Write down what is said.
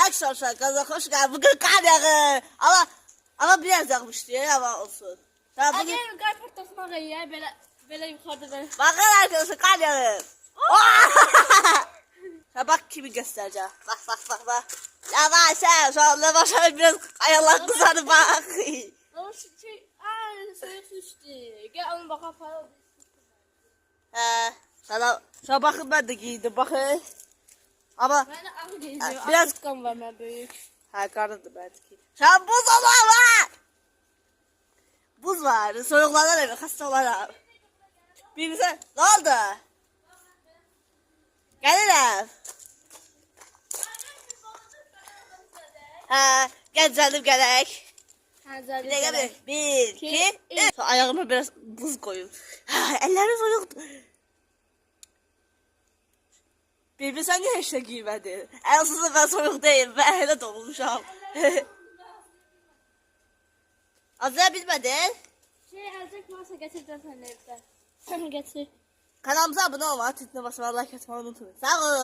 Arkadaşlar gaza hoş geldin. Bugün kar yağır. Ama biraz yağmıştı ya ama olsun. Tamam, bugün... Gelin kar patlasına ya böyle yukarıda böyle. Bakın arkadaşlar kar yağır. Ya bak kimi göstereceğim. Bak. Ya bak sen şu anda başa biraz ayarlar kızarı bak. Ama şu şey soyuk düştü. Gel onu bakalım para oldu. Sana bakın ben de giydim bakın. Ama Ben de ağır geziyorum. biraz- Biraz var ben büyük. ha karnıdı belki. Şu an buz var. Buz var. Soğuklardan eve hasta olanlar. Birisi ne oldu? Gelirim. Gel canım gerek. Bir de gel. 1, 2, 3. Ayağıma biraz buz koyun. Ellerim soğuk. Bibi sen niye işte giymedin? Aslında ben soğuk değilim. Ben hele dolmuşam. Azra bilmedin. Şey alacak varsa getireceğim sen evden. Getir. Kanalımıza abone olmayı, tütüne basmayı, like atmayı unutmayın. Sağ olun.